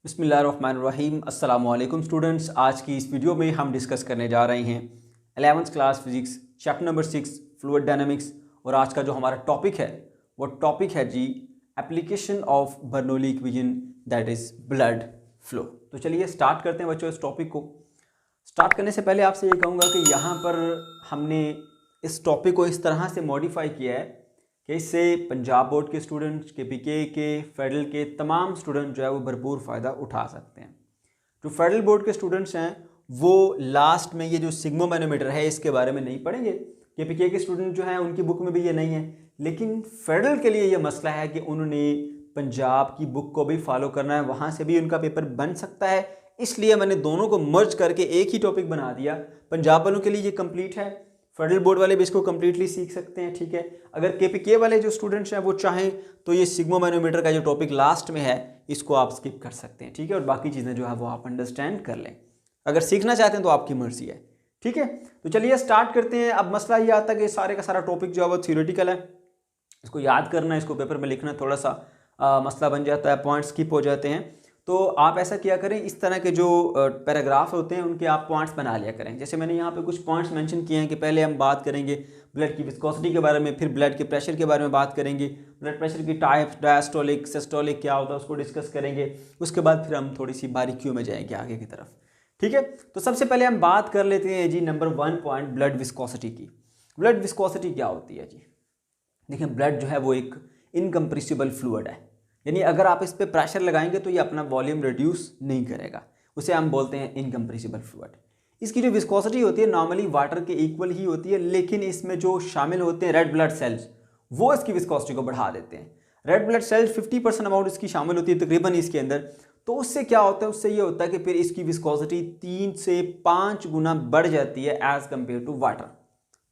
बिस्मिल्लाहिर्रहमानिर्रहीम अस्सलामुअलैकुम स्टूडेंट्स। आज की इस वीडियो में हम डिस्कस करने जा रहे हैं 11th class physics chapter number 6 fluid dynamics. और आज का जो हमारा टॉपिक है वो टॉपिक है जी application of Bernoulli equation that is blood flow. तो चलिए स्टार्ट करते हैं बच्चों इस टॉपिक को। स्टार्ट करने से पहले आपसे ये कहूँगा कि यहाँ पर हमने इस टॉपिक को इस तरह से मॉडिफाई किया है कि इससे पंजाब बोर्ड के स्टूडेंट्स, KPK के, फेडरल के तमाम स्टूडेंट जो है वो भरपूर फ़ायदा उठा सकते हैं। जो फेडरल बोर्ड के स्टूडेंट्स हैं वो लास्ट में ये जो सिग्मा मैनोमीटर है इसके बारे में नहीं पढ़ेंगे। KPK के स्टूडेंट जो हैं उनकी बुक में भी ये नहीं है, लेकिन फेडरल के लिए ये मसला है कि उन्होंने पंजाब की बुक को भी फॉलो करना है, वहाँ से भी उनका पेपर बन सकता है। इसलिए मैंने दोनों को मर्ज करके एक ही टॉपिक बना दिया। पंजाब वालों के लिए ये कंप्लीट है, फेडरल बोर्ड वाले भी इसको कम्प्लीटली सीख सकते हैं, ठीक है। अगर KPK वाले जो स्टूडेंट्स हैं वो चाहें तो ये सिग्मा मैनोमीटर का जो टॉपिक लास्ट में है इसको आप स्किप कर सकते हैं, ठीक है। और बाकी चीज़ें जो है वो आप अंडरस्टैंड कर लें। अगर सीखना चाहते हैं तो आपकी मर्जी है, ठीक है। तो चलिए स्टार्ट करते हैं। अब मसला ये आता है कि सारे का सारा टॉपिक जो है वो थ्योरेटिकल है, इसको याद करना, इसको पेपर में लिखना थोड़ा सा मसला बन जाता है, पॉइंट स्किप हो जाते हैं। तो आप ऐसा किया करें, इस तरह के जो पैराग्राफ होते हैं उनके आप पॉइंट्स बना लिया करें। जैसे मैंने यहाँ पे कुछ पॉइंट्स मेंशन किए हैं कि पहले हम बात करेंगे ब्लड की विस्कोसिटी के बारे में, फिर ब्लड के प्रेशर के बारे में बात करेंगे, ब्लड प्रेशर की टाइप्स, डायस्टोलिक, सिस्टोलिक क्या होता है उसको डिस्कस करेंगे। उसके बाद फिर हम थोड़ी सी बारीकियों में जाएंगे आगे की तरफ, ठीक है। तो सबसे पहले हम बात कर लेते हैं जी नंबर 1 पॉइंट ब्लड विस्कोसिटी की। ब्लड विस्कोसिटी क्या होती है जी? देखिए, ब्लड जो है वो एक इनकम्प्रेसिबल फ्लूइड है, यानी अगर आप इस पर प्रेशर लगाएंगे तो ये अपना वॉल्यूम रिड्यूस नहीं करेगा, उसे हम बोलते हैं इनकम्प्रेसिबल फ्लूइड। इसकी जो विस्कोसिटी होती है नॉर्मली वाटर के इक्वल ही होती है, लेकिन इसमें जो शामिल होते हैं रेड ब्लड सेल्स वो इसकी विस्कोसिटी को बढ़ा देते हैं। रेड ब्लड सेल्स 50% अमाउंट इसकी शामिल होती है तकरीबन इसके अंदर। तो उससे क्या होता है, उससे ये होता है कि फिर इसकी विस्कोसिटी 3 से 5 गुना बढ़ जाती है एज कम्पेयर टू वाटर।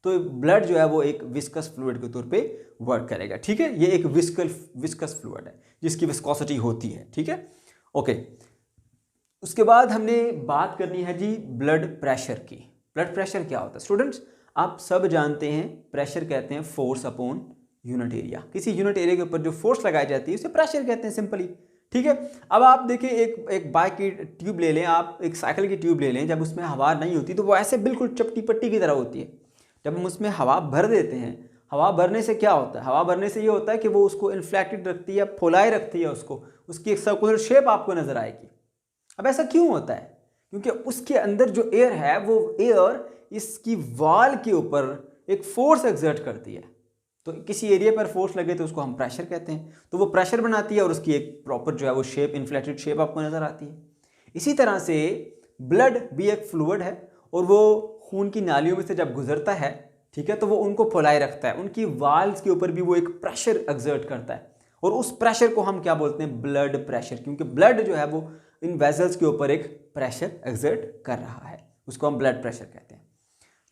तो ब्लड जो है वो एक विस्कस फ्लूइड के तौर पे वर्क करेगा, ठीक है। ये एक विस्कस फ्लूइड है जिसकी विस्कोसिटी होती है, ठीक है, ओके। उसके बाद हमने बात करनी है जी ब्लड प्रेशर की। ब्लड प्रेशर क्या होता है स्टूडेंट्स? आप सब जानते हैं प्रेशर कहते हैं फोर्स अपॉन यूनिट एरिया। किसी यूनिट एरिया के ऊपर जो फोर्स लगाई जाती है उसे प्रेशर कहते हैं सिंपली, ठीक है। अब आप देखिए एक बाइक की ट्यूब ले लें, आप एक साइकिल की ट्यूब ले लें, जब उसमें हवा नहीं होती तो वो ऐसे बिल्कुल चपटी पट्टी की तरह होती है। जब हम उसमें हवा भर देते हैं, हवा भरने से क्या होता है? हवा भरने से ये होता है कि वो उसको इन्फ्लेक्टेड रखती है, फुलाए रखती है उसको, उसकी एक सर्कुलर शेप आपको नजर आएगी। अब ऐसा क्यों होता है? क्योंकि उसके अंदर जो एयर है वो एयर इसकी वॉल के ऊपर एक फोर्स एक्सर्ट करती है। तो किसी एरिया पर फोर्स लगे तो उसको हम प्रेशर कहते हैं, तो वो प्रेशर बनाती है और उसकी एक प्रॉपर जो है वो शेप, इन्फ्लेक्टेड शेप आपको नजर आती है। इसी तरह से ब्लड भी एक फ्लूइड है और वो खून की नालियों में से जब गुजरता है, ठीक है, तो वो उनको फुलाए रखता है, उनकी वाल्स के ऊपर भी वो एक प्रेशर एक्सर्ट करता है और उस प्रेशर को हम क्या बोलते हैं? Blood pressure. क्योंकि ब्लड जो है वो इन वेसल्स के ऊपर एक प्रेशर एक्सर्ट कर रहा है, उसको हम ब्लड प्रेशर कहते हैं।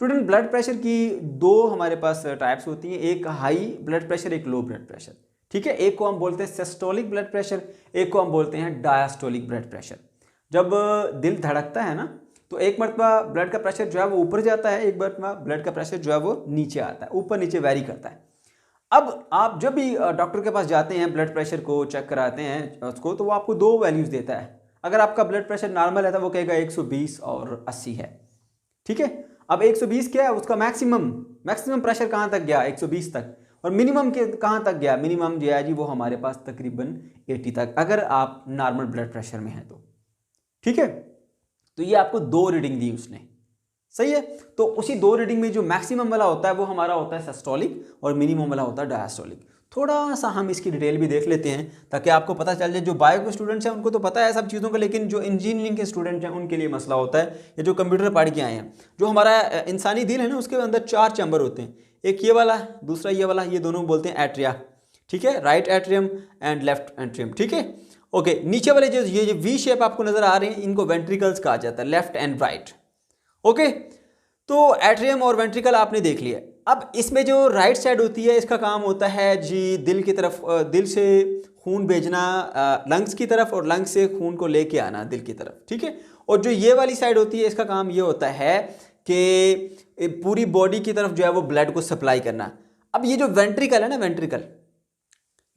स्टूडेंट, ब्लड प्रेशर की दो हमारे पास टाइप्स होती हैं, एक हाई ब्लड प्रेशर, एक लो ब्लड प्रेशर, ठीक है। एक को हम बोलते हैं सिस्टोलिक ब्लड प्रेशर, एक को हम बोलते हैं डायस्टोलिक ब्लड प्रेशर। जब दिल धड़कता है ना तो एक मरतबा ब्लड का प्रेशर जो है वो ऊपर जाता है, एक मरतबा ब्लड का प्रेशर जो है वो नीचे आता है, ऊपर नीचे वेरी करता है। अब आप जब भी डॉक्टर के पास जाते हैं, ब्लड प्रेशर को चेक कराते हैं उसको, तो वो आपको दो वैल्यूज़ देता है। अगर आपका ब्लड प्रेशर नॉर्मल है तो वो कहेगा 120 और 80 है, ठीक है। अब 120 क्या है? उसका मैक्सिमम प्रेशर कहाँ तक गया? 120 तक। और मिनिमम के कहाँ तक गया? मिनिमम जो है जी वो हमारे पास तकरीबन 80 तक, अगर आप नॉर्मल ब्लड प्रेशर में हैं तो, ठीक है। तो ये आपको दो रीडिंग दी उसने, सही है। तो उसी दो रीडिंग में जो मैक्सिमम वाला होता है वो हमारा होता है सिस्टोलिक और मिनिमम वाला होता है डायस्टोलिक। थोड़ा सा हम इसकी डिटेल भी देख लेते हैं ताकि आपको पता चल जाए। जो बायो के स्टूडेंट्स हैं उनको तो पता है सब चीज़ों का, लेकिन जो इंजीनियरिंग के स्टूडेंट्स हैं उनके लिए मसला होता है, या जो कंप्यूटर पढ़ के आए हैं। जो हमारा इंसानी दिल है ना, उसके अंदर 4 चैम्बर होते हैं, एक ये वाला, दूसरा ये वाला, ये दोनों बोलते हैं एट्रिया, ठीक है, right atrium and left atrium, ठीक है, ओके। नीचे वाले जो ये वी शेप आपको नजर आ रहे हैं इनको वेंट्रिकल्स कहा जाता है, लेफ्ट एंड राइट, ओके। तो एट्रियम और वेंट्रिकल आपने देख लिया। अब इसमें जो राइट साइड होती है इसका काम होता है जी दिल की तरफ, दिल से खून भेजना लंग्स की तरफ और लंग्स से खून को लेके आना दिल की तरफ, ठीक है। और जो ये वाली साइड होती है इसका काम ये होता है कि पूरी बॉडी की तरफ जो है वो ब्लड को सप्लाई करना। अब ये जो वेंट्रिकल है ना,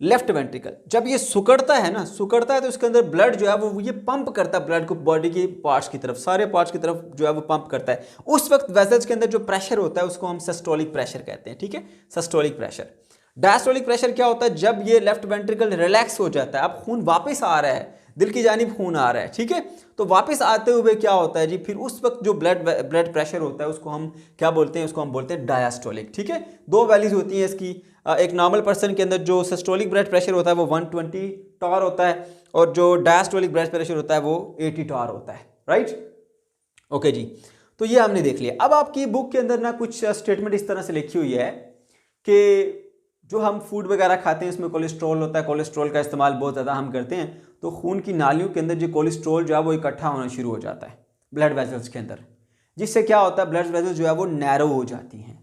लेफ्ट वेंट्रिकल जब ये सिकुड़ता है ना, सिकुड़ता है तो इसके अंदर ब्लड जो है वो ये पंप करता है ब्लड को बॉडी के पार्ट्स की तरफ, सारे पार्ट्स की तरफ जो है वो पंप करता है। उस वक्त वेसल्स के अंदर जो प्रेशर होता है उसको हम सिस्टोलिक प्रेशर कहते हैं, ठीक है, सिस्टोलिक प्रेशर। डायस्टोलिक प्रेशर क्या होता है, जब ये लेफ्ट वेंट्रिकल रिलैक्स हो जाता है, अब खून वापस आ रहा है, दिल की जानिब खून आ रहा है, ठीक है, तो वापस आते हुए क्या होता है जी, फिर उस वक्त जो ब्लड प्रेशर होता है उसको हम क्या बोलते हैं, उसको हम बोलते हैं डायस्टोलिक, ठीक है। दो वैल्यूज होती हैं इसकी, एक नॉर्मल पर्सन के अंदर जो सिस्टोलिक ब्लड प्रेशर होता है वो 120 टॉर होता है, और जो डायस्टोलिक ब्लड प्रेशर होता है वो 80 टॉर होता है, राइट। ओके जी, तो ये हमने देख लिया। अब आपकी बुक के अंदर ना कुछ स्टेटमेंट इस तरह से लिखी हुई है कि जो हम फूड वगैरह खाते हैं इसमें कोलेस्ट्रॉल होता है, कोलेस्ट्रॉल का इस्तेमाल बहुत ज़्यादा हम करते हैं, तो खून की नालियों के अंदर जो कोलेस्ट्रॉल जो है वो इकट्ठा होना शुरू हो जाता है ब्लड वेसल्स के अंदर, जिससे क्या होता है ब्लड वेसल्स जो है वो नैरो हो जाती हैं,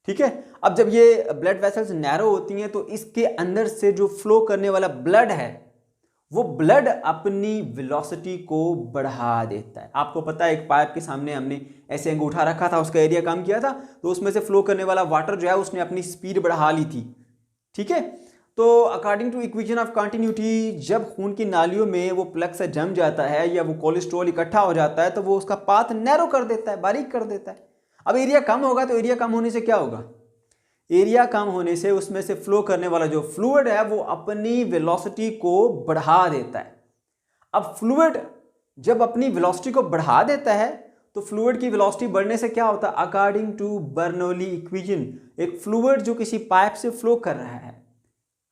ठीक है। अब जब ये ब्लड वेसल्स नैरो होती हैं तो इसके अंदर से जो फ्लो करने वाला ब्लड है वो ब्लड अपनी वेलोसिटी को बढ़ा देता है। आपको पता है एक पाइप के सामने हमने ऐसे अंगूठा रखा था, उसका एरिया कम किया था, तो उसमें से फ्लो करने वाला वाटर जो है उसने अपनी स्पीड बढ़ा ली थी, ठीक है। तो according to equation of continuity, जब खून की नालियों में वो प्लग से जम जाता है या वो कोलेस्ट्रॉल इकट्ठा हो जाता है तो वो उसका पाथ नैरो कर देता है, बारीक कर देता है। अब एरिया कम होगा तो एरिया कम होने से क्या होगा, एरिया कम होने से उसमें से फ्लो करने वाला जो फ्लूइड है वो अपनी वेलोसिटी को बढ़ा देता है। अब फ्लूइड जब अपनी वेलोसिटी को बढ़ा देता है तो फ्लूइड की वेलोसिटी बढ़ने से क्या होता है, अकॉर्डिंग टू बर्नौली इक्वेशन, एक फ्लूइड जो किसी पाइप से फ्लो कर रहा है,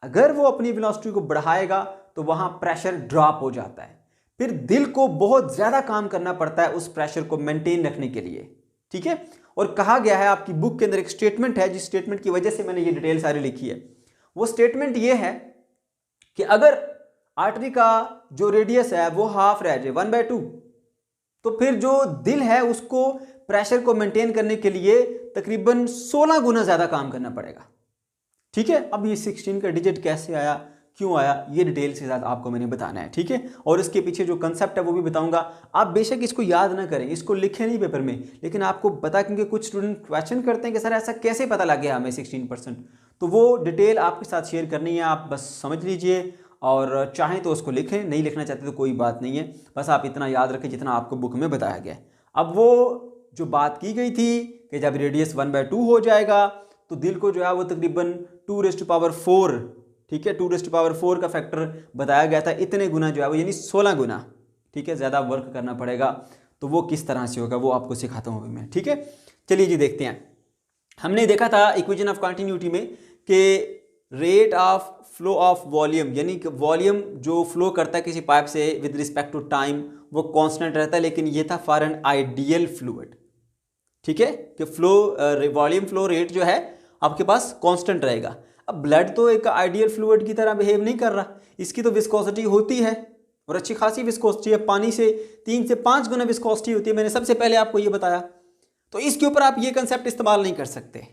अगर वो अपनी वेलोसिटी को बढ़ाएगा तो वहां प्रेशर ड्रॉप हो जाता है, फिर दिल को बहुत ज्यादा काम करना पड़ता है उस प्रेशर को मेंटेन रखने के लिए, ठीक है। और कहा गया है आपकी बुक के अंदर एक स्टेटमेंट है, जिस स्टेटमेंट की वजह से मैंने ये डिटेल सारी लिखी है, वो स्टेटमेंट ये है कि अगर आर्टरी का जो रेडियस है वो हाफ रह जाए 1/2, तो फिर जो दिल है उसको प्रेशर को मेंटेन करने के लिए तकरीबन 16 गुना ज्यादा काम करना पड़ेगा, ठीक है। अब ये 16 का डिजिट कैसे आया, क्यों आया, ये डिटेल के साथ आपको मैंने बताना है, ठीक है। और इसके पीछे जो कंसेप्ट है वो भी बताऊंगा। आप बेशक इसको याद ना करें, इसको लिखें नहीं पेपर में, लेकिन आपको पता, क्योंकि कुछ स्टूडेंट क्वेश्चन करते हैं कि सर ऐसा कैसे पता लग गया हमें 16%, तो वो डिटेल आपके साथ शेयर करनी है, आप बस समझ लीजिए, और चाहें तो उसको लिखें, नहीं लिखना चाहते तो कोई बात नहीं है, बस आप इतना याद रखें जितना आपको बुक में बताया गया है। अब वो जो बात की गई थी कि जब रेडियस 1/2 हो जाएगा तो दिल को जो है वो तकरीबन 2⁴, ठीक है, 2⁴ का फैक्टर बताया गया था, इतने गुना जो है वो यानी 16 गुना, ठीक है, ज़्यादा वर्क करना पड़ेगा। तो वो किस तरह से होगा वो आपको सिखाता हूँ अभी मैं, ठीक है। चलिए जी देखते हैं। हमने देखा था इक्वेशन ऑफ कंटिन्यूटी में कि rate of flow of volume, यानी कि वॉल्यूम जो फ्लो करता है किसी पाइप से विद रिस्पेक्ट टू टाइम वो कांस्टेंट रहता है, लेकिन ये था फॉर एन आइडियल फ्लूइड, ठीक है, कि फ्लो वॉल्यूम फ्लो रेट जो है आपके पास कांस्टेंट रहेगा। अब ब्लड तो एक आइडियल फ्लूइड की तरह बिहेव नहीं कर रहा, इसकी तो विस्कोसिटी होती है और अच्छी खासी विस्कोसिटी है, पानी से 3 से 5 गुना विस्कोसिटी होती है, मैंने सबसे पहले आपको ये बताया। तो इसके ऊपर आप ये कंसेप्ट इस्तेमाल नहीं कर सकते,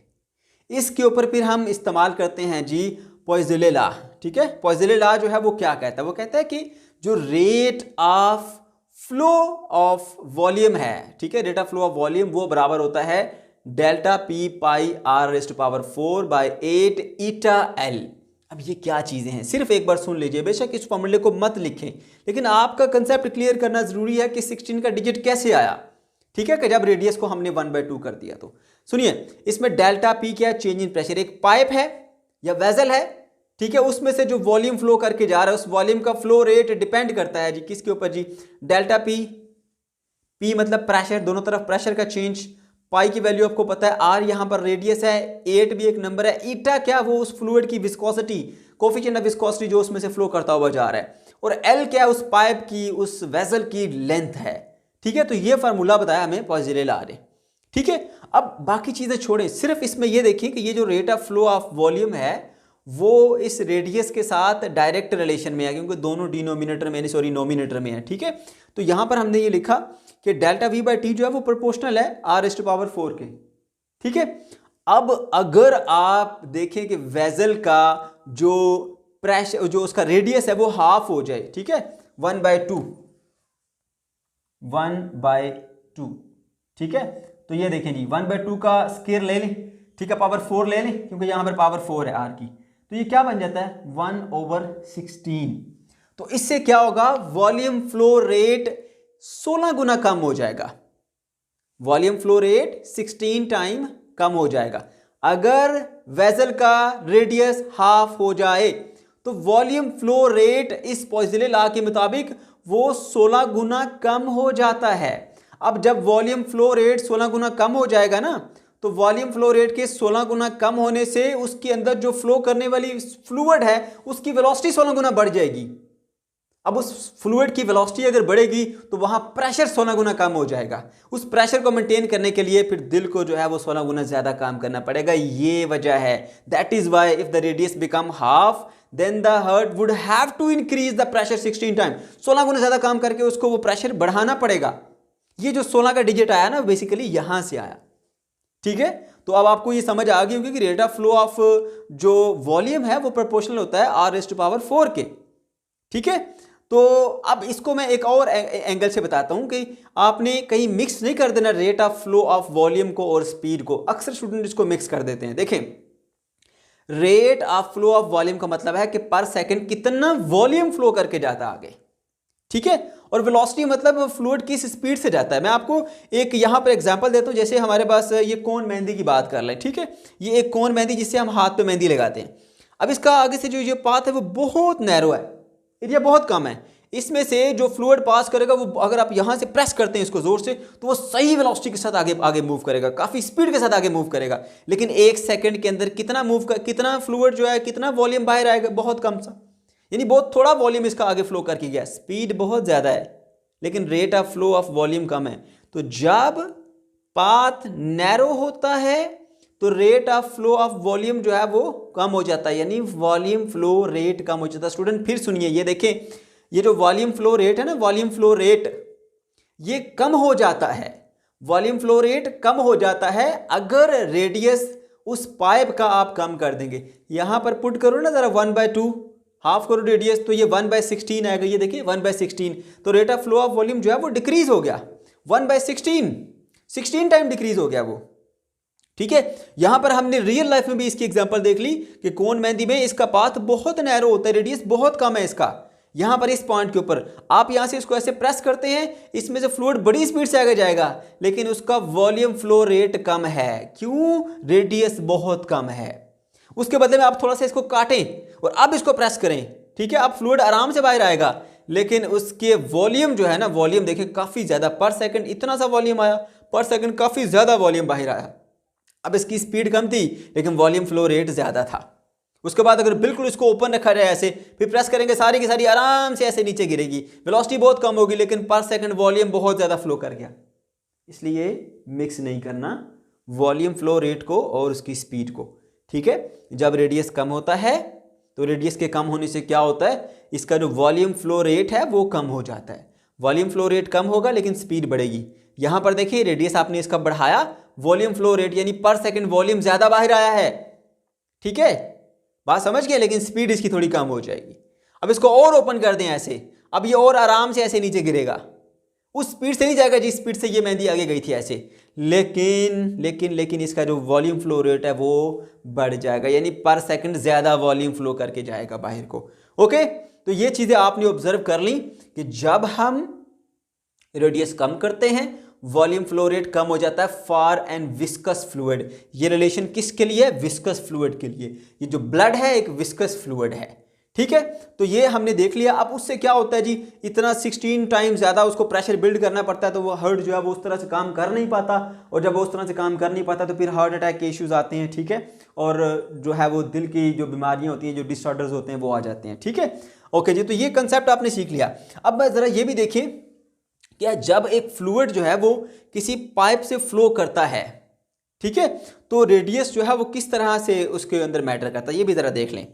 इसके ऊपर फिर हम इस्तेमाल करते हैं जी पॉइज़ले लॉ, ठीक है। पॉइज़ले लॉ जो है वो क्या कहता है, वो कहता है कि जो rate of flow of volume है, ठीक है, rate of flow of volume वो बराबर होता है डेल्टा पी पाई r⁴/8 ईटा एल। अब ये क्या चीजें हैं, सिर्फ एक बार सुन लीजिए, बेशक इस फॉर्मूले को मत लिखें, लेकिन आपका कंसेप्ट क्लियर करना जरूरी है कि 16 का डिजिट कैसे आया, ठीक है, कि जब रेडियस को हमने 1/2 कर दिया। तो सुनिए, इसमें डेल्टा पी क्या है, चेंज इन प्रेशर, एक पाइप है या वेजल है, ठीक है, उसमें से जो वॉल्यूम फ्लो करके जा रहा है उस वॉल्यूम का फ्लो रेट डिपेंड करता है जी किसके ऊपर जी, डेल्टा पी, पी मतलब प्रेशर, दोनों तरफ प्रेशर का चेंज, पाई की वैल्यू आपको पता है, आर यहां पर रेडियस है, 8 भी एक नंबर है, ईटा क्या, वो उस फ्लूइड की विस्कोसिटी, कोफिशिएंट ऑफ विस्कोसिटी जो उसमें से फ्लो करता हुआ जा रहा है, और एल क्या, उस पाइप की, उस वेसल की लेंथ है, ठीक है। तो ये फार्मूला बताया हमें पॉइज़ले लॉ ने, ठीक है। अब बाकी चीजें छोड़ें, सिर्फ इसमें ये देखिए कि ये जो rate of flow of volume है वो इस रेडियस के साथ डायरेक्ट रिलेशन में है, क्योंकि दोनों डिनोमिनेटर में नोमिनेटर में है, ठीक है। तो यहां पर हमने ये लिखा कि डेल्टा v/t जो है वो प्रोपोर्शनल है r⁴ के, ठीक है। अब अगर आप देखें कि वेजल का जो प्रेशर, जो उसका रेडियस है वो हाफ हो जाए, ठीक है, 1/2, ठीक है। तो ये देखें जी 1/2 का स्क्वायर ले लें, ठीक है, पावर 4 ले लें, क्योंकि यहां पर पावर 4 है आर की, तो ये क्या बन जाता है 1/16। तो इससे क्या होगा, वॉल्यूम फ्लो रेट 16 गुना कम हो जाएगा। वॉल्यूम फ्लो रेट 16 टाइम कम हो जाएगा। अगर वेसल का रेडियस हाफ हो जाए तो वॉल्यूम फ्लो रेट इस पॉइजले लॉ के मुताबिक वो 16 गुना कम हो जाता है। अब जब वॉल्यूम फ्लो रेट 16 गुना कम हो जाएगा ना, तो वॉल्यूम फ्लो रेट के 16 गुना कम होने से उसके अंदर जो फ्लो करने वाली फ्लूइड है उसकी वेलोसिटी 16 गुना बढ़ जाएगी। अब उस फ्लूइड की वेलोसिटी अगर बढ़ेगी तो वहां प्रेशर 16 गुना कम हो जाएगा। उस प्रेशर को मेंटेन करने के लिए फिर दिल को जो है वो 16 गुना ज्यादा काम करना पड़ेगा। ये वजह है, that is why if the radius become half then the heart would have to increase the pressure 16 time. 16 गुना ज्यादा काम करके उसको वो प्रेशर बढ़ाना पड़ेगा। ये जो 16 का डिजिट आया ना, बेसिकली यहां से आया। ठीक है, तो अब आपको ये समझ आ गई होगी कि रेट ऑफ फ्लो ऑफ जो वॉल्यूम है वो प्रोपोर्शनल होता है r⁴ के। ठीक है, तो अब इसको मैं एक और एंगल से बताता हूं कि आपने कहीं मिक्स नहीं कर देना rate of flow of volume को और स्पीड को। अक्सर स्टूडेंट इसको मिक्स कर देते हैं। देखें, rate of flow of volume का मतलब है कि पर सेकंड कितना वॉल्यूम फ्लो करके जाता है आगे। ठीक है, और वेलोसिटी मतलब फ्लूइड किस स्पीड से जाता है। मैं आपको एक यहां पर एग्जांपल देता हूं। जैसे हमारे पास ये कोन मेहंदी की बात कर लें। ठीक है, ये एक कोन मेहंदी जिससे हम हाथ पे मेहंदी लगाते हैं। अब इसका आगे से जो ये पाथ है वो बहुत नैरो है, एरिया बहुत कम है। इसमें से जो फ्लूइड पास करेगा वो अगर आप यहां से प्रेस करते हैं इसको जोर से, तो वो सही वेलोसिटी के साथ आगे मूव करेगा, काफी स्पीड के साथ आगे मूव करेगा। लेकिन 1 सेकंड के अंदर कितना फ्लूइड जो है, कितना वॉल्यूम बाहर आएगा, बहुत कम सा, यानी बहुत थोड़ा वॉल्यूम इसका आगे फ्लो करके गया। स्पीड बहुत ज्यादा है लेकिन rate of flow of volume कम है। तो जब पाथ नैरो होता है तो rate of flow of volume जो है वो कम हो जाता है, यानी वॉल्यूम फ्लो रेट कम हो जाता है। स्टूडेंट फिर सुनिए, ये देखें, ये जो वॉल्यूम फ्लो रेट है ना, वॉल्यूम फ्लो रेट ये कम हो जाता है। वॉल्यूम फ्लो रेट कम हो जाता है अगर रेडियस उस पाइप का आप कम कर देंगे। यहां पर पुट करो ना जरा 1/2, हाफ करो रेडियस, तो ये 1/16 आएगा। ये देखिए 1/16, तो rate of flow of volume जो है वो डिक्रीज हो गया 1/16 टाइम डिक्रीज हो गया वो। ठीक है, यहां पर हमने रियल लाइफ में भी इसकी एग्जांपल देख ली कि कोन मेहंदी में इसका पाथ बहुत नैरो होता है, रेडियस बहुत कम है इसका। यहां पर इस पॉइंट के ऊपर आप यहां से इसको ऐसे प्रेस करते हैं, इसमें से फ्लूइड बड़ी स्पीड से आगे जाएगा लेकिन उसका वॉल्यूम फ्लो रेट कम है। क्यों? रेडियस बहुत कम है। उसके बदले में आप थोड़ा सा इसको काटें और अब इसको प्रेस करें। ठीक है, अब फ्लूइड आराम से बाहर आएगा लेकिन उसके वॉल्यूम जो है ना, वॉल्यूम देखिए काफी ज्यादा, पर सेकंड इतना सा वॉल्यूम आया, पर सेकंड काफी ज्यादा वॉल्यूम बाहर आया। अब इसकी स्पीड कम थी लेकिन वॉल्यूम फ्लो रेट ज्यादा था। उसके बाद अगर बिल्कुल इसको ओपन रखा जाए ऐसे, फिर प्रेस करेंगे, सारी की सारी आराम से ऐसे नीचे गिरेगी, वेलोसिटी बहुत कम होगी लेकिन पर सेकंड वॉल्यूम बहुत ज्यादा फ्लो कर गया। इसलिए मिक्स नहीं करना वॉल्यूम फ्लो रेट को और उसकी स्पीड को। ठीक है, जब रेडियस कम होता है तो रेडियस के कम होने से क्या होता है, इसका जो वॉल्यूम फ्लो रेट है वो कम हो जाता है। वॉल्यूम फ्लो रेट कम होगा लेकिन स्पीड बढ़ेगी। यहां पर देखिए रेडियस आपने इसका बढ़ाया, वॉल्यूम फ्लो रेट यानी पर सेकंड वॉल्यूम ज्यादा बाहर आया है। ठीक है, बात समझ गए, लेकिन स्पीड इसकी थोड़ी कम हो जाएगी। अब इसको और ओपन कर दें ऐसे, अब ये और आराम से ऐसे नीचे गिरेगा, उस स्पीड से नहीं जाएगा जिस स्पीड से ये मेहंदी आगे गई थी ऐसे, लेकिन इसका जो वॉल्यूम फ्लो रेट है वो बढ़ जाएगा, यानी पर सेकंड ज्यादा वॉल्यूम फ्लो करके जाएगा बाहर को। ओके, तो ये चीजें आपने ऑब्जर्व कर ली कि जब हम रेडियस कम करते हैं वॉल्यूम फ्लो रेट कम हो जाता है फॉर एंड विस्कस फ्लूइड। ये रिलेशन किसके लिए? विस्कस फ्लूइड के लिए। ये जो ब्लड है एक विस्कस फ्लूइड है। ठीक है, तो ये हमने देख लिया। अब उससे क्या होता है जी, इतना 16 टाइम ज्यादा उसको प्रेशर बिल्ड करना पड़ता है, तो वो हार्ट जो है वो उस तरह से काम कर नहीं पाता, और जब वो उस तरह से काम कर नहीं पाता तो फिर हार्ट अटैक के इश्यूज आते हैं। ठीक है, और जो है वो दिल की जो बीमारियां होती हैं, जो डिसऑर्डर्स होते हैं वो आ जाते हैं। ठीक है, ओके जी, तो ये कंसेप्ट आपने सीख लिया। अब जरा ये भी देखिए, क्या जब एक फ्लूइड जो है वो किसी पाइप से फ्लो करता है, ठीक है, तो रेडियस जो है वो किस तरह से उसके अंदर मैटर करता है, ये भी जरा देख लें।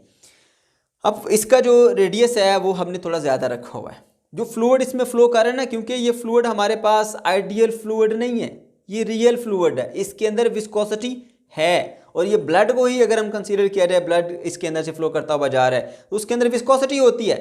अब इसका जो रेडियस है वो हमने थोड़ा ज़्यादा रखा हुआ है। जो फ्लूइड इसमें फ्लो कर रहा है ना, क्योंकि ये फ्लूइड हमारे पास आइडियल फ्लूइड नहीं है, ये रियल फ्लूइड है, इसके अंदर विस्कोसिटी है, और ये ब्लड को ही अगर हम कंसीडर किया जाए, ब्लड इसके अंदर से फ्लो करता हुआ जा रहा है तो उसके अंदर विस्कोसिटी होती है।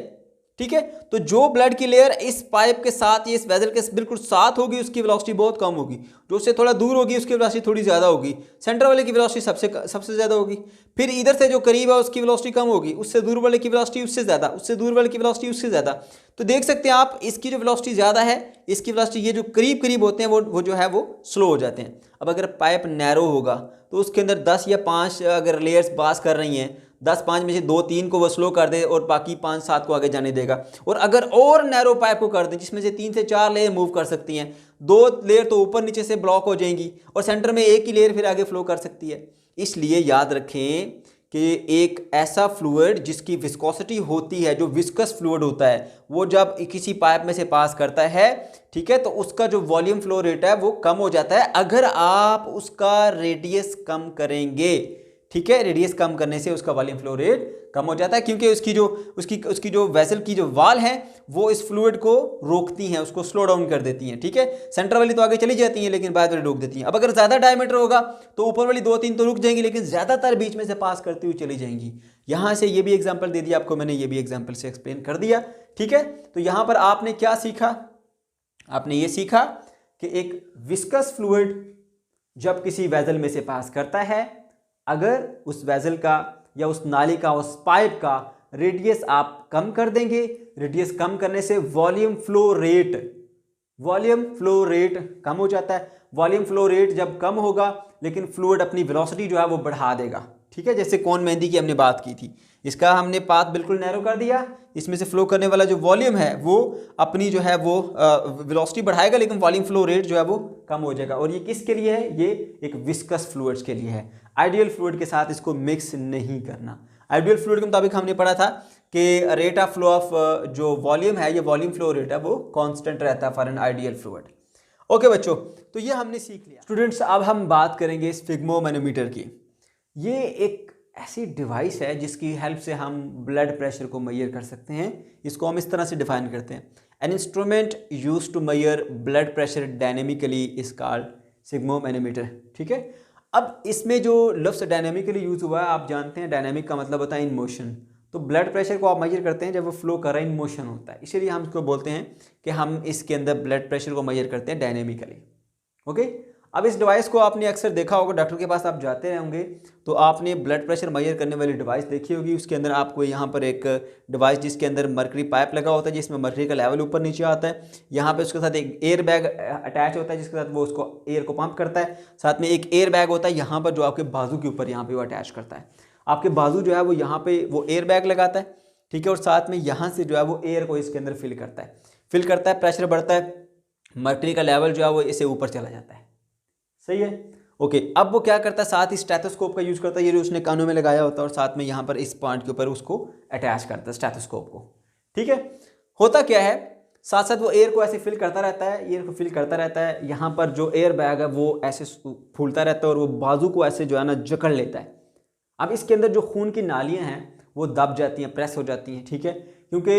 ठीक है। तो जो ब्लड की लेयर इस पाइप के साथ, ये इस वेसल के बिल्कुल साथ होगी, उसकी वेलोसिटी बहुत कम होगी। जो उससे थोड़ा दूर होगी उसकी वेलोसिटी थोड़ी ज़्यादा होगी। सेंटर वाले की वेलोसिटी सबसे ज़्यादा होगी। फिर इधर से जो करीब है उसकी वेलोसिटी कम होगी, उससे दूर वाले की वेलोसिटी उससे ज़्यादा, उससे दूर वाले की वेलोसिटी उससे ज़्यादा। तो देख सकते हैं आप, इसकी जो वेलोसिटी ज़्यादा है, इसकी वेलोसिटी, ये जो करीब करीब होते हैं वो जो है वो स्लो हो जाते हैं। अब अगर पाइप नैरो होगा तो उसके अंदर 10 या 5 अगर लेयर्स पास कर रही हैं, 10-5 में से 2-3 को वो स्लो कर दे और बाकी 5-7 को आगे जाने देगा। और अगर और नैरो पाइप को कर दें जिसमें से 3 से 4 लेयर मूव कर सकती हैं, 2 लेयर तो ऊपर नीचे से ब्लॉक हो जाएंगी और सेंटर में एक ही लेयर फिर आगे फ्लो कर सकती है। इसलिए याद रखें कि एक ऐसा फ्लूइड जिसकी विस्कोसिटी होती है, जो विस्कस फ्लूइड होता है, वो जब किसी पाइप में से पास करता है, ठीक है, तो उसका जो वॉल्यूम फ्लो रेट है वो कम हो जाता है अगर आप उसका रेडियस कम करेंगे। ठीक है, रेडियस कम करने से उसका वॉल्यूम फ्लो रेट कम हो जाता है, क्योंकि उसकी जो वेसल की जो वाल है वो इस फ्लूइड को रोकती हैं, उसको स्लो डाउन कर देती हैं। ठीक है, सेंटर वाली तो आगे चली जाती हैं लेकिन बाद वाली रोक देती हैं। अब अगर ज़्यादा डायमीटर होगा तो ऊपर वाली 2-3 तो रुक जाएंगी, लेकिन ज़्यादातर बीच में से पास करती हुई चली जाएंगी। यहाँ से ये भी एग्जाम्पल दे दिया आपको मैंने, ये भी एग्जाम्पल से एक्सप्लेन कर दिया। ठीक है, तो यहाँ पर आपने क्या सीखा? आपने ये सीखा कि एक विस्कस फ्लूइड जब किसी वेसल में से पास करता है, अगर उस वेसल का या उस नाली का, उस पाइप का रेडियस आप कम कर देंगे, रेडियस कम करने से वॉल्यूम फ्लो रेट कम हो जाता है। वॉल्यूम फ्लो रेट जब कम होगा लेकिन फ्लूइड अपनी वेलोसिटी जो है वो बढ़ा देगा। ठीक है, जैसे कौन मेहंदी की हमने बात की थी, इसका हमने पाथ बिल्कुल नैरो कर दिया, इसमें से फ्लो करने वाला जो वॉल्यूम है वो अपनी जो है वो वेलोसिटी बढ़ाएगा लेकिन वॉल्यूम फ्लो रेट जो है वो कम हो जाएगा। और ये किसके लिए है? ये एक विस्कस फ्लूइड्स के लिए है। आइडियल फ्लूइड के साथ इसको मिक्स नहीं करना। आइडियल फ्लूइड के मुताबिक हमने पढ़ा था कि रेट ऑफ फ्लो ऑफ जो वॉल्यूम है, ये वॉल्यूम फ्लो रेट है वो कांस्टेंट रहता है for an ideal fluid. Okay बच्चों, तो ये हमने सीख लिया। स्टूडेंट्स, अब हम बात करेंगे स्फिग्मोमैनोमीटर की। ये एक ऐसी डिवाइस है जिसकी हेल्प से हम ब्लड प्रेशर को मेजर कर सकते हैं। इसको हम इस तरह से डिफाइन करते हैं, an instrument used to measure blood pressure dynamically is called sphygmomanometer. ठीक है, अब इसमें जो लफ्ज़ डायनेमिकली यूज़ हुआ है, आप जानते हैं डायनेमिक का मतलब होता है इन मोशन। तो ब्लड प्रेशर को आप मेजर करते हैं जब वो फ्लो कर रहा है, इन मोशन होता है, इसीलिए हम इसको बोलते हैं कि हम इसके अंदर ब्लड प्रेशर को मेजर करते हैं डायनेमिकली। ओके, अब इस डिवाइस को आपने अक्सर देखा होगा, डॉक्टर के पास आप जाते रहे होंगे तो आपने ब्लड प्रेशर मेजर करने वाली डिवाइस देखी होगी। उसके अंदर आपको यहाँ पर एक डिवाइस जिसके अंदर मर्करी पाइप लगा होता है, जिसमें मर्करी का लेवल ऊपर नीचे आता है। यहाँ पे उसके साथ एक एयर बैग अटैच होता है जिसके साथ वो उसको एयर को पंप करता है। साथ में एक एयर बैग होता है यहाँ पर जो आपके बाजू के ऊपर यहाँ पे वो अटैच करता है। आपके बाजू जो है वो यहाँ पे वो एयर बैग लगाता है। ठीक है, और साथ में यहाँ से जो है वो एयर को इसके अंदर फिल करता है, प्रेशर बढ़ता है, मर्करी का लेवल जो है वो इसे ऊपर चला जाता है। सही है, ओके। अब वो क्या करता है, साथ ही स्टेथोस्कोप का यूज करता है, ये जो उसने कानों में लगाया होता है, और साथ में यहाँ पर इस पॉइंट के ऊपर उसको अटैच करता है स्टेथोस्कोप को। ठीक है, होता क्या है, साथ साथ वो एयर को ऐसे फिल करता रहता है, यहाँ पर जो एयर बैग है वो ऐसे फूलता रहता है और वो बाजू को ऐसे जो है ना जकड़ लेता है। अब इसके अंदर जो खून की नालियाँ हैं वो दब जाती हैं, प्रेस हो जाती हैं। ठीक है, क्योंकि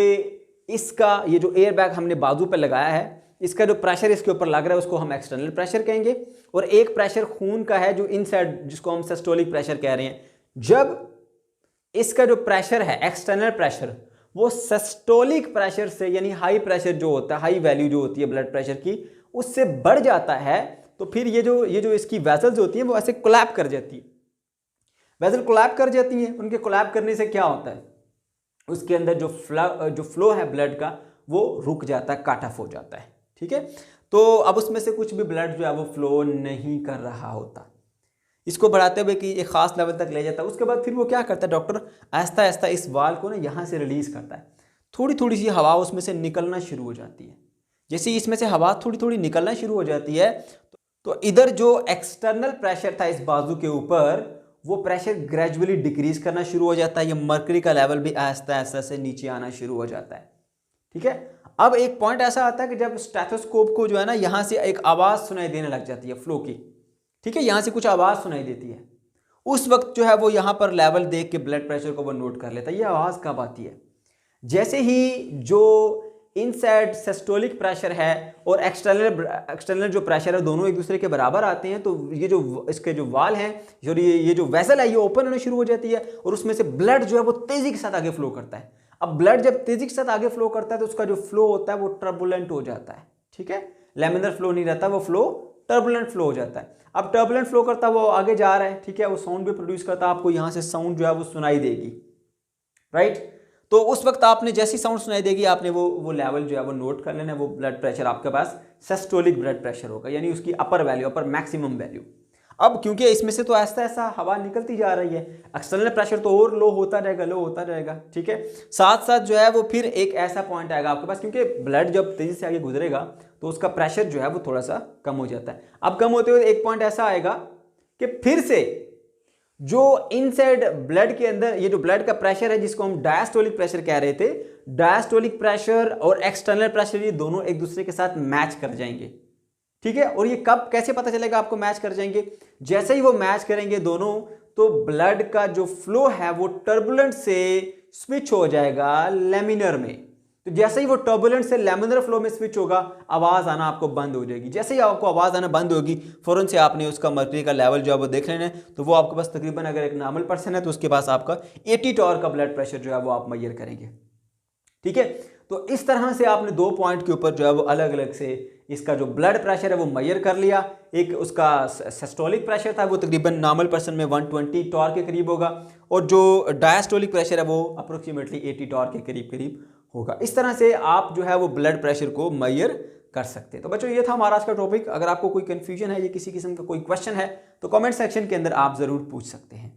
इसका ये जो एयर बैग हमने बाजू पर लगाया है, इसका जो प्रेशर इसके ऊपर लग रहा है उसको हम एक्सटर्नल प्रेशर कहेंगे, और एक प्रेशर खून का है जो इनसाइड, जिसको हम सिस्टोलिक प्रेशर कह रहे हैं। जब इसका जो प्रेशर है एक्सटर्नल प्रेशर, वो सिस्टोलिक प्रेशर से, यानी हाई प्रेशर जो होता है, हाई वैल्यू जो होती है ब्लड प्रेशर की, उससे बढ़ जाता है, तो फिर ये जो इसकी वेसल्स होती हैं वो ऐसे कोलैप कर जाती है। वेसल कोलैप कर जाती हैं, उनके कोलैप करने से क्या होता है, उसके अंदर जो फ्लो है ब्लड का वो रुक जाता है, कट ऑफ हो जाता है। ठीक है, तो अब उसमें से कुछ भी ब्लड जो है वो फ्लो नहीं कर रहा होता, इसको बढ़ाते हुए कि एक खास लेवल तक ले जाता है। उसके बाद फिर वो क्या करता है, डॉक्टर आहिस्ता आहिस्ता इस वाल को ना यहाँ से रिलीज करता है। थोड़ी थोड़ी सी हवा उसमें से निकलना शुरू हो जाती है। जैसे इसमें से हवा थोड़ी थोड़ी निकलना शुरू हो जाती है तो इधर जो एक्सटर्नल प्रेशर था इस बाजू के ऊपर, वो प्रेशर ग्रेजुअली डिक्रीज करना शुरू हो जाता है। ये मर्करी का लेवल भी आहिस्ता आहिस्ता से नीचे आना शुरू हो जाता है। ठीक है, अब एक पॉइंट ऐसा आता है कि जब स्टेथोस्कोप को जो है ना यहाँ से एक आवाज़ सुनाई देने लग जाती है फ्लो की। ठीक है, यहाँ से कुछ आवाज़ सुनाई देती है, उस वक्त जो है वो यहाँ पर लेवल देख के ब्लड प्रेशर को वो नोट कर लेता है। ये आवाज़ कब आती है, जैसे ही जो इनसाइड सिस्टोलिक प्रेशर है और एक्सटर्नल जो प्रेशर है दोनों एक दूसरे के बराबर आते हैं, तो ये जो इसके जो वाल हैं, ये जो वेसल है, ये ओपन होना शुरू हो जाती है और उसमें से ब्लड जो है वो तेज़ी के साथ आगे फ्लो करता है। अब ब्लड जब तेजी के साथ आगे फ्लो करता है तो उसका जो फ्लो होता है वो टर्बुलेंट हो जाता है, ठीक है, लैमिनर फ्लो नहीं रहता, वो फ्लो टर्बुलेंट फ्लो हो जाता है। अब टर्बुलेंट फ्लो करता है वो आगे जा रहा है, ठीक है, वो साउंड भी प्रोड्यूस करता है, आपको यहां से साउंड जो है वो सुनाई देगी, राइट। तो उस वक्त आपने जैसी साउंड सुनाई देगी आपने वो लेवल जो है वो नोट कर लेना है, वो ब्लड प्रेशर आपके पास सिस्टोलिक ब्लड प्रेशर होगा, यानी उसकी अपर वैल्यू, अपर मैक्सिमम वैल्यू। अब क्योंकि इसमें से तो ऐसा ऐसा हवा निकलती जा रही है, एक्सटर्नल प्रेशर तो और लो होता रहेगा, लो होता रहेगा, ठीक है। साथ साथ जो है वो फिर एक ऐसा पॉइंट आएगा आपके पास, क्योंकि ब्लड जब तेजी से आगे गुजरेगा तो उसका प्रेशर जो है वो थोड़ा सा कम हो जाता है। अब कम होते हुए एक पॉइंट ऐसा आएगा कि फिर से जो इनसाइड ब्लड के अंदर ये जो ब्लड का प्रेशर है जिसको हम डायस्टोलिक प्रेशर कह रहे थे, डायस्टोलिक प्रेशर और एक्सटर्नल प्रेशर ये दोनों एक दूसरे के साथ मैच कर जाएंगे, ठीक है। और ये कब कैसे पता चलेगा आपको मैच कर जाएंगे, जैसे ही वो मैच करेंगे दोनों, तो ब्लड का जो फ्लो है वो टर्बुलेंट से स्विच हो जाएगा लैमिनर में। तो जैसे ही वो टर्बुलेंट से लैमिनर फ्लो में स्विच होगा, आवाज आना आपको बंद हो जाएगी। जैसे ही आपको आवाज आना बंद होगी, फौरन से आपने उसका मर्क्यूरी का लेवल जो है वो देख लेना है। तो वो आपके पास तकरीबन, अगर एक नॉर्मल पर्सन है तो उसके पास आपका 80 टॉर का ब्लड प्रेशर जो है वो आप मेजर करेंगे, ठीक है। तो इस तरह से आपने 2 पॉइंट के ऊपर जो है वो अलग अलग से इसका जो ब्लड प्रेशर है वो मेजर कर लिया। एक उसका सिस्टोलिक प्रेशर था वो तकरीबन नॉर्मल पर्सन में 120 टॉर के करीब होगा, और जो डायस्टोलिक प्रेशर है वो अप्रोक्सीमेटली 80 टॉर के करीब करीब होगा। इस तरह से आप जो है वो ब्लड प्रेशर को मेजर कर सकते हैं। तो बच्चों ये था हमारा आज का टॉपिक। अगर आपको कोई कंफ्यूजन है या किसी किस्म का कोई क्वेश्चन है तो कमेंट सेक्शन के अंदर आप ज़रूर पूछ सकते हैं।